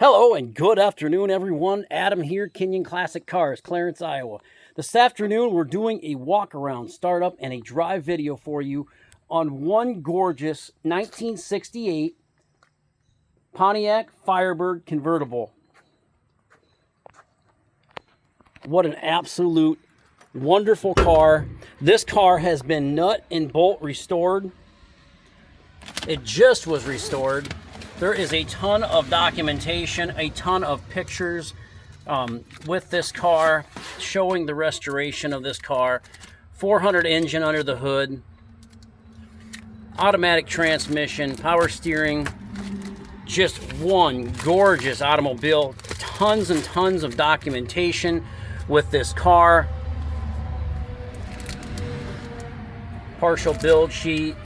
Hello and good afternoon, everyone. Adam here, Kinion Classic Cars, Clarence, Iowa. This afternoon, we're doing a walk-around, startup, and a drive video for you on one gorgeous 1968 Pontiac Firebird Convertible. What an absolute wonderful car. This car has been nut and bolt restored. It just was restored. There is a ton of documentation, a ton of pictures with this car showing the restoration of this car. 400 engine under the hood, automatic transmission, power steering, just one gorgeous automobile. Tons and tons of documentation with this car. Partial build sheet.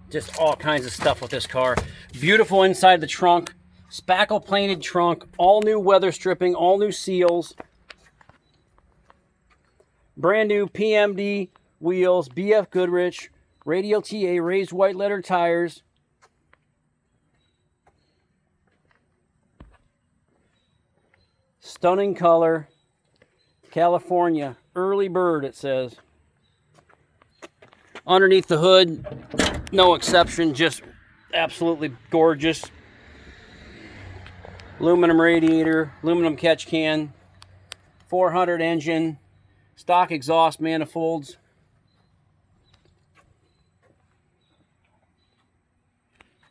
Just all kinds of stuff with this car. Beautiful inside the trunk. Spackle painted trunk. All new weather stripping. All new seals. Brand new PMD wheels. BF Goodrich. Radial TA. Raised white letter tires. Stunning color. California. Early bird, it says. Underneath the hood, no exception, just absolutely gorgeous. Aluminum radiator, aluminum catch can, 400 engine, stock exhaust manifolds.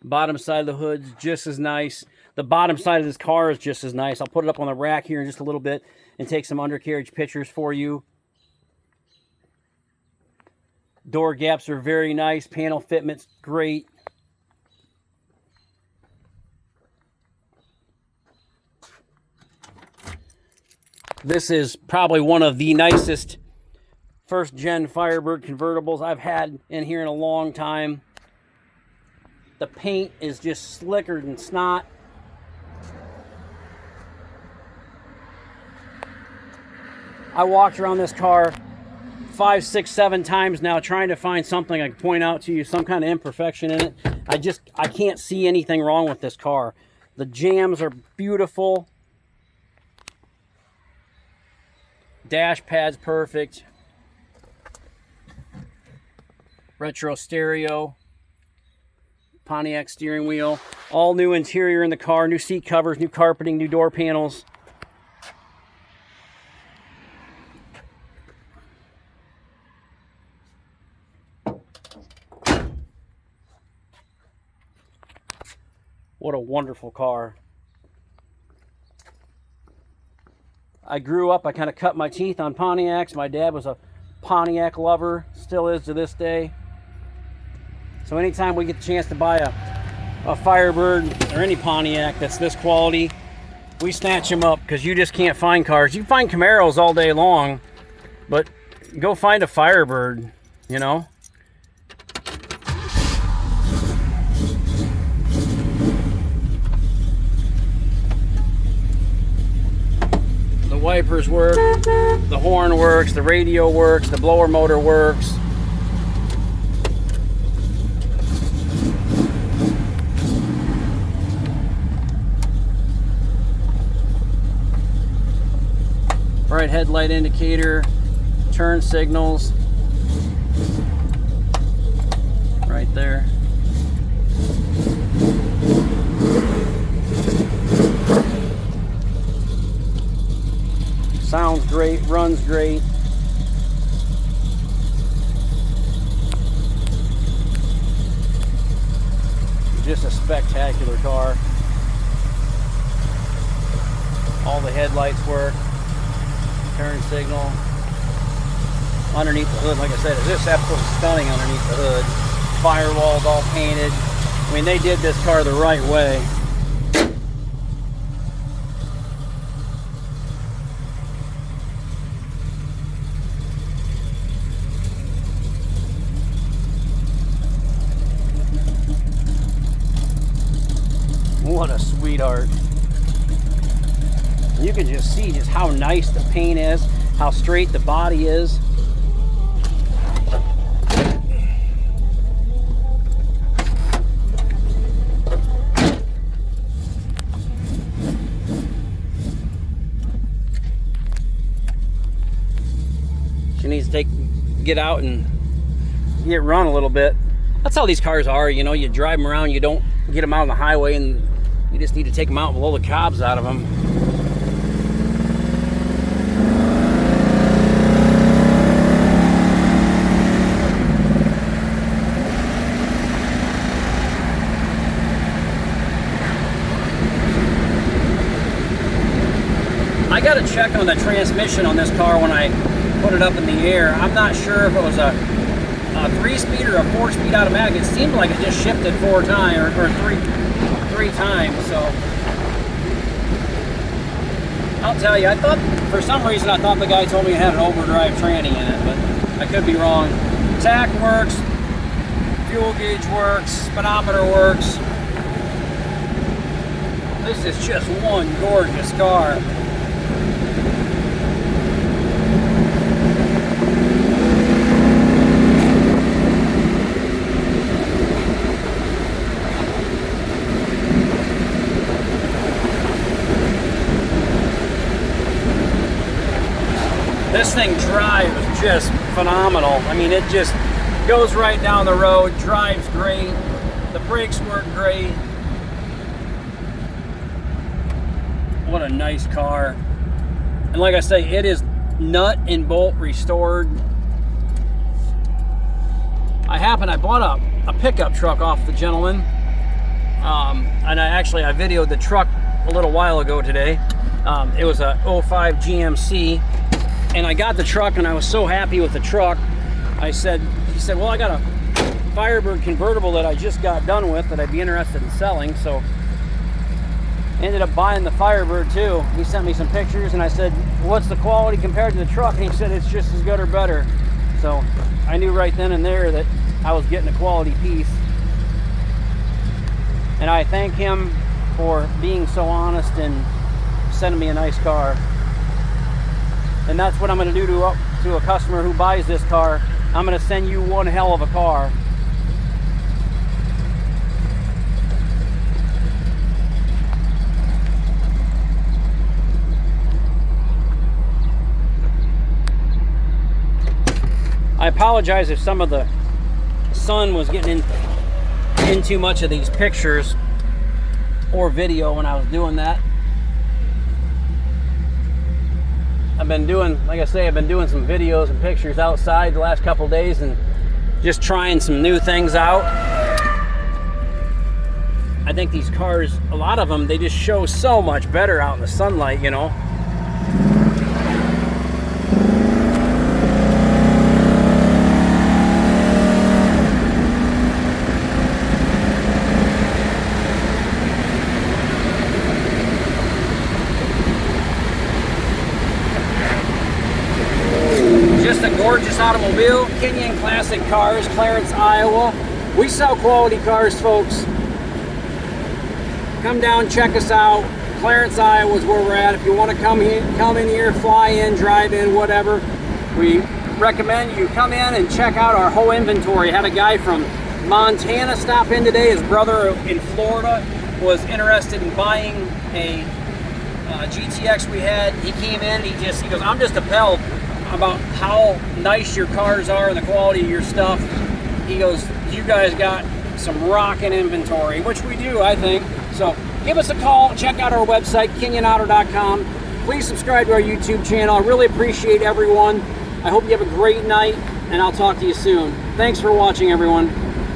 Bottom side of the hood's just as nice. The bottom side of this car is just as nice. I'll put it up on the rack here in just a little bit and take some undercarriage pictures for you. Door gaps are very nice. Panel fitment's great. This is probably one of the nicest first-gen Firebird convertibles I've had in here in a long time. The paint is just slicker than snot. I walked around this car 5, 6, 7 times now trying to find something I can point out to you, some kind of imperfection in it. I can't see anything wrong with this car. The jams are beautiful. Dash pad's perfect. Retro stereo. Pontiac steering wheel. All new interior in the car. New seat covers, new carpeting, new door panels. What a wonderful car. I grew up, I kind of cut my teeth on Pontiacs. My dad was a Pontiac lover, still is to this day. So anytime we get the chance to buy a Firebird or any Pontiac that's this quality, we snatch them up because you just can't find cars. You find Camaros all day long, but go find a Firebird, you know? Wipers work, the horn works, the radio works, the blower motor works. Bright headlight indicator, turn signals, right there. Sounds great, runs great. Just a spectacular car. All the headlights work. Turn signal. Underneath the hood, like I said, it's just absolutely stunning underneath the hood. Firewalls all painted. I mean, they did this car the right way. What a sweetheart. You can just see just how nice the paint is, how straight the body is. get out and get run a little bit. That's how these cars are, you know. You drive them around, you don't get them out on the highway, and you just need to take them out and blow the cobs out of them. I got to check on the transmission on this car when I put it up in the air. I'm not sure if it was a 3-speed or a 4-speed automatic. It seemed like it just shifted 4 times or three times. So I'll tell you, I thought for some reason the guy told me it had an overdrive tranny in it, but I could be wrong. Tach works, fuel gauge works, speedometer works. This is just one gorgeous car. This thing drives just phenomenal. I mean, it just goes right down the road, drives great. The brakes work great. What a nice car. And like I say, it is nut and bolt restored. I bought a pickup truck off the gentleman. And I videoed the truck a little while ago today. It was a 05 GMC. And I got the truck, and I was so happy with the truck. He said, well, I got a Firebird Convertible that I just got done with that I'd be interested in selling. So I ended up buying the Firebird too. He sent me some pictures, and I said, what's the quality compared to the truck? And he said, it's just as good or better. So I knew right then and there that I was getting a quality piece. And I thank him for being so honest and sending me a nice car. And that's what I'm going to do to a customer who buys this car. I'm going to send you one hell of a car. I apologize if some of the sun was getting in too much of these pictures or video when I was doing that. I've been doing some videos and pictures outside the last couple days and just trying some new things out. I think these cars, a lot of them, they just show so much better out in the sunlight, you know. Gorgeous automobile, Kinion Classic Cars, Clarence, Iowa. We sell quality cars, folks. Come down, check us out. Clarence, Iowa is where we're at. If you want to come in here, fly in, drive in, whatever, we recommend you come in and check out our whole inventory. Had a guy from Montana stop in today. His brother in Florida was interested in buying a GTX we had. He came in, he goes, I'm just appalled about how nice your cars are and the quality of your stuff. He goes, you guys got some rockin' inventory, which we do, I think. So give us a call, check out our website, KinionAuto.com. Please subscribe to our YouTube channel. I really appreciate everyone. I hope you have a great night, and I'll talk to you soon. Thanks for watching, everyone.